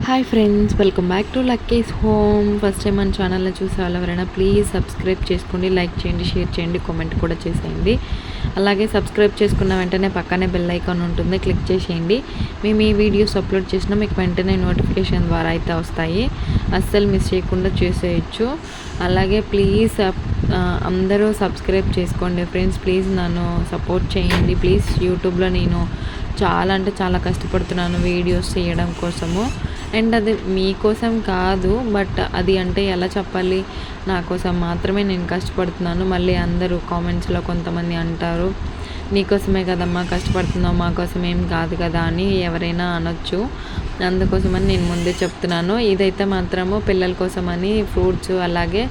Hi friends, welcome back to Lucky's home. First time మన ఛానల్ని చూసే వాళ్ళు ఎవరైనా ప్లీజ్ సబ్స్క్రైబ్ చేసుకోండి, లైక్ చేయండి, షేర్ చేయండి, కామెంట్ కూడా చేసేయండి. అలాగే సబ్స్క్రైబ్ చేసుకున్న వెంటనే పక్కనే బెల్ ఐకాన్ ఉంటుంది, క్లిక్ చేసేయండి. మేము ఈ వీడియోస్ అప్లోడ్ చేసినా మీకు వెంటనే నోటిఫికేషన్ ద్వారా అయితే వస్తాయి, అస్సలు మిస్ చేయకుండా చేసేయచ్చు. అలాగే ప్లీజ్ అందరూ సబ్స్క్రైబ్ చేసుకోండి ఫ్రెండ్స్. ప్లీజ్ నన్ను సపోర్ట్ చేయండి ప్లీజ్. యూట్యూబ్లో నేను చాలా అంటే చాలా కష్టపడుతున్నాను వీడియోస్ చేయడం కోసము. అండ్ అది మీకోసం కాదు, బట్ అది అంటే ఎలా చెప్పాలి, నా కోసం మాత్రమే నేను కష్టపడుతున్నాను. మళ్ళీ అందరూ కామెంట్స్లో కొంతమంది అంటారు, నీకోసమే కదమ్మా కష్టపడుతున్నావు, మా కోసం ఏం కాదు కదా అని ఎవరైనా అనొచ్చు. అందుకోసమని నేను ముందే చెప్తున్నాను. ఇదైతే మాత్రము పిల్లల కోసమని ఫ్రూట్స్, అలాగే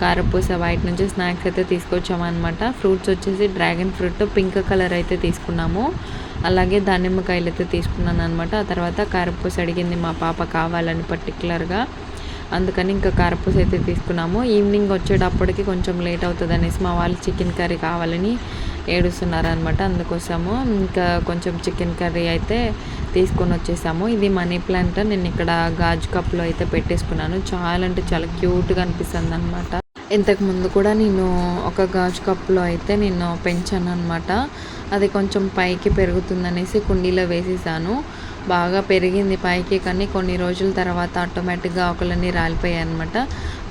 కారపూస బయట నుంచి స్నాక్స్ అయితే తీసుకొచ్చామన్నమాట. ఫ్రూట్స్ వచ్చేసి డ్రాగన్ ఫ్రూట్ పింక్ కలర్ అయితే తీసుకున్నాము. అలాగే దానిమ్మకాయలు అయితే తీసుకున్నాను అనమాట. ఆ తర్వాత కారపూస అడిగింది మా పాప కావాలని పర్టికులర్గా, అందుకని ఇంకా కారపూస అయితే తీసుకున్నాము. ఈవినింగ్ వచ్చేటప్పటికి కొంచెం లేట్ అవుతుంది అనేసి మా వాళ్ళు చికెన్ కర్రీ కావాలని ఏడుస్తున్నారనమాట. అందుకోసము ఇంకా కొంచెం చికెన్ కర్రీ అయితే తీసుకొని వచ్చేసాము. ఇది మనీ ప్లాంట్ నేను ఇక్కడ గాజు కప్లో అయితే పెట్టేసుకున్నాను. చాలా అంటే చాలా క్యూట్గా అనిపిస్తుంది అనమాట. ఇంతకుముందు కూడా నేను ఒక గాజు కప్లో అయితే నేను పెంచాను అనమాట. అది కొంచెం పైకి పెరుగుతుందనేసి కుండీలో వేసేసాను. బాగా పెరిగింది పైకి, కానీ కొన్ని రోజుల తర్వాత ఆటోమేటిక్గా ఆకులన్నీ రాలిపోయాయి అనమాట.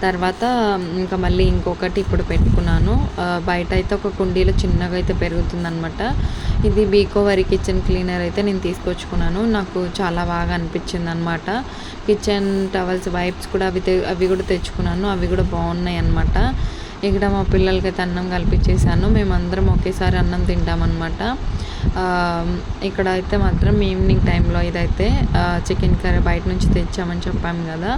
తర్వాత ఇంకా మళ్ళీ ఇంకొకటి ఇప్పుడు పెట్టుకున్నాను. బయట అయితే ఒక కుండీలో చిన్నగా అయితే పెరుగుతుందనమాట. ఇది బీకోవరి కిచెన్ క్లీనర్ అయితే నేను తీసుకొచ్చుకున్నాను. నాకు చాలా బాగా అనిపించింది అనమాట. కిచెన్ టవల్స్ వైప్స్ కూడా అవి కూడా తెచ్చుకున్నాను. అవి కూడా బాగున్నాయి అనమాట. ఇక్కడ మా పిల్లలకైతే అన్నం కల్పించేసాను. మేమందరం ఒకేసారి అన్నం తింటామన్నమాట. ఇక్కడ అయితే మాత్రం ఈవినింగ్ టైంలో ఇదైతే చికెన్ కర్రీ బయట నుంచి తెచ్చామని చెప్పాము కదా,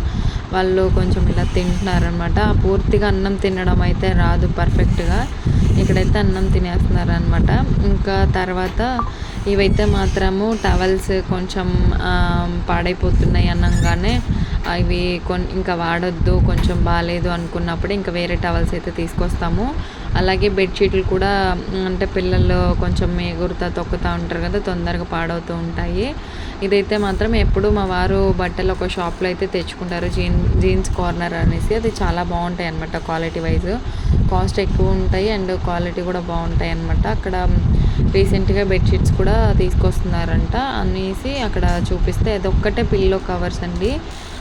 వాళ్ళు కొంచెం ఇలా తింటున్నారనమాట. పూర్తిగా అన్నం తినడం అయితే రాదు పర్ఫెక్ట్గా. ఇక్కడైతే అన్నం తినేస్తున్నారనమాట. ఇంకా తర్వాత ఇవైతే మాత్రము టవల్స్ కొంచెం పాడైపోతున్నాయి అనగానే అవి ఇంకా వాడొద్దు, కొంచెం బాగాలేదు అనుకున్నప్పుడు ఇంకా వేరే టవల్స్ అయితే తీసుకొస్తాము. అలాగే బెడ్షీట్లు కూడా అంటే పిల్లలు కొంచెం ఎగురుతా తొక్కుతూ ఉంటారు కదా, తొందరగా పాడవుతూ ఉంటాయి. ఇదైతే మాత్రం ఎప్పుడు మా వారు బట్టలు ఒక షాప్లో అయితే తెచ్చుకుంటారు, జీన్స్ కార్నర్ అనేసి. అది చాలా బాగుంటాయి అన్నమాట. క్వాలిటీ వైజ్ కాస్ట్ ఎక్కువ ఉంటాయి అండ్ క్వాలిటీ కూడా బాగుంటాయి అన్నమాట. అక్కడ రీసెంట్గా బెడ్షీట్స్ కూడా తీసుకొస్తున్నారంట అనేసి అక్కడ చూపిస్తే, అది ఒక్కటే పిల్లో కవర్స్ అండి.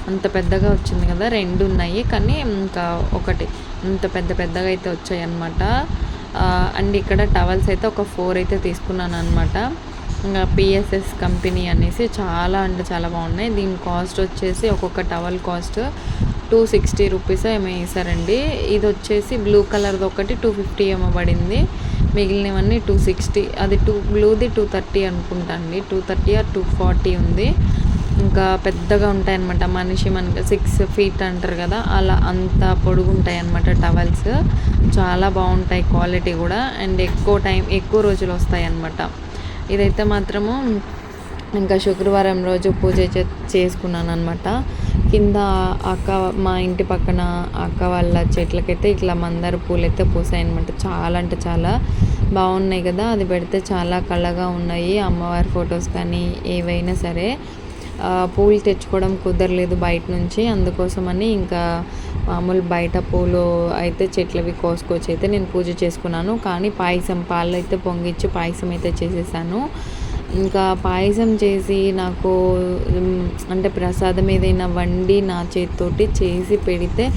అంత పెద్దగా వచ్చింది కదా, 2 ఉన్నాయి, కానీ ఇంకా ఒకటి అంత పెద్దగా అయితే వచ్చాయి అన్నమాట. అండ్ ఇక్కడ టవల్స్ అయితే ఒక 4 అయితే తీసుకున్నాను అనమాట. ఇంకా పిఎస్ఎస్ కంపెనీ అనేసి చాలా అంటే చాలా బాగున్నాయి. దీని కాస్ట్ వచ్చేసి ఒక్కొక్క టవల్ కాస్ట్ 260 రూపీస్ ఏమో వేసారండి. ఇది వచ్చేసి బ్లూ కలర్ది ఒకటి 250 ఏమో పడింది, మిగిలినవన్నీ 260. అది బ్లూది 230 అనుకుంటా అండి, 230 ఆర్ 240 ఉంది. ఇంకా పెద్దగా ఉంటాయి అన్నమాట. మనకి 6 feet అంటారు కదా, అలా అంత పొడుగు ఉంటాయి అన్నమాట టవల్స్. చాలా బాగుంటాయి క్వాలిటీ కూడా, అండ్ ఎక్కువ రోజులు వస్తాయి అన్నమాట. ఇదైతే మాత్రము ఇంకా శుక్రవారం రోజు పూజ చేసుకున్నాను అనమాట. కింద మా ఇంటి పక్కన అక్క వాళ్ళ చెట్లకైతే ఇట్లా మందార పూలు అయితే పూసాయి అనమాట. చాలా అంటే చాలా బాగున్నాయి కదా, అది పెడితే చాలా కళగా ఉన్నాయి. అమ్మవారి ఫొటోస్ కానీ ఏవైనా సరే. పూలు తెచ్చుకోవడం కుదరలేదు బయట నుంచి, అందుకోసమని ఇంకా మామూలు బయట పూలు అయితే చెట్లవి కోసుకొచ్చి అయితే నేను పూజ చేసుకున్నాను. కానీ పాలు అయితే పొంగిచ్చి పాయసం అయితే చేసేసాను. ఇంకా పాయసం చేసి నాకు అంటే ప్రసాదం ఏదైనా వండి నా చేతితోటి చేసి పెడితే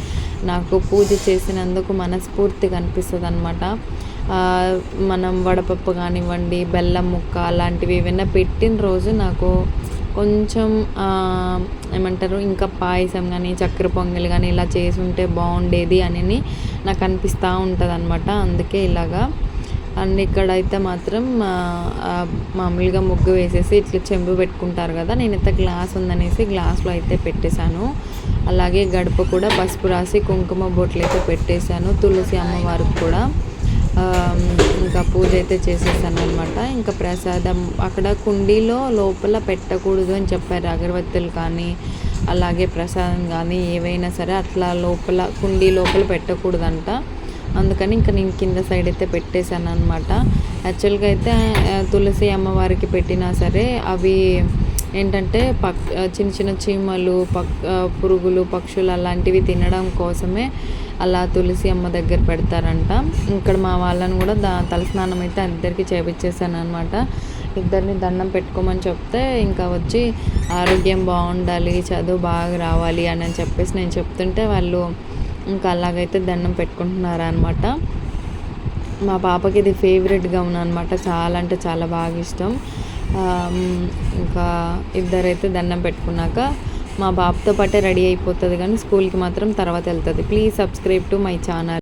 నాకు పూజ చేసినందుకు మనస్ఫూర్తిగా అనిపిస్తుంది అనమాట. మనం వడపప్పు కానివ్వండి, బెల్లం ముక్క అలాంటివి ఏమైనా పెట్టిన రోజు నాకు కొంచెం ఏమంటారు, ఇంకా పాయసం కానీ చక్కెర పొంగల్ కానీ ఇలా చేసి ఉంటే బాగుండేది అని నాకు అనిపిస్తూ ఉంటుంది అనమాట. అందుకే ఇలాగా. అండ్ ఇక్కడైతే మాత్రం మామూలుగా ముగ్గు వేసేసి ఇట్లా చెంబు పెట్టుకుంటారు కదా, నేనైతే గ్లాస్ ఉందనేసి గ్లాస్లో అయితే పెట్టేశాను. అలాగే గడప కూడా పసుపు రాసి కుంకుమ బొట్లు అయితే పెట్టేశాను. తులసి అమ్మవారికి కూడా ఇంకా పూజ అయితే చేసేసాను అనమాట. ఇంకా ప్రసాదం అక్కడ కుండీలో లోపల పెట్టకూడదు అని చెప్పారు, అగరబత్తులు కానీ అలాగే ప్రసాదం కానీ ఏవైనా సరే అట్లా కుండీ లోపల పెట్టకూడదంట. అందుకని ఇంకా నేను కింద సైడ్ అయితే పెట్టేశాను అనమాట. యాక్చువల్గా అయితే తులసి అమ్మవారికి పెట్టినా సరే అవి ఏంటంటే చిన్న చిన్న చీమలు పురుగులు పక్షులు అలాంటివి తినడం కోసమే అలా తులసి అమ్మ దగ్గర పెడతారంట. ఇక్కడ మా వాళ్ళని కూడా తలస్నానం అయితే ఇద్దరికి చేపించేసాను అనమాట. ఇద్దరిని దండం పెట్టుకోమని చెప్తే ఇంకా వచ్చి ఆరోగ్యం బాగుండాలి, చదువు బాగా రావాలి అని చెప్పేసి నేను చెప్తుంటే వాళ్ళు ఇంకా అలాగైతే దండం పెట్టుకుంటున్నారు అనమాట. మా పాపకి ఇది ఫేవరెట్గా ఉందన్నమాట. చాలా అంటే చాలా బాగా ఇష్టం. ఇంకా ఇద్దరైతే దండం పెట్టుకున్నాక మా బాబుతో పాటే రెడీ అయిపోతుంది, కానీ స్కూల్కి మాత్రం తర్వాత వెళ్తుంది. Please subscribe to my channel.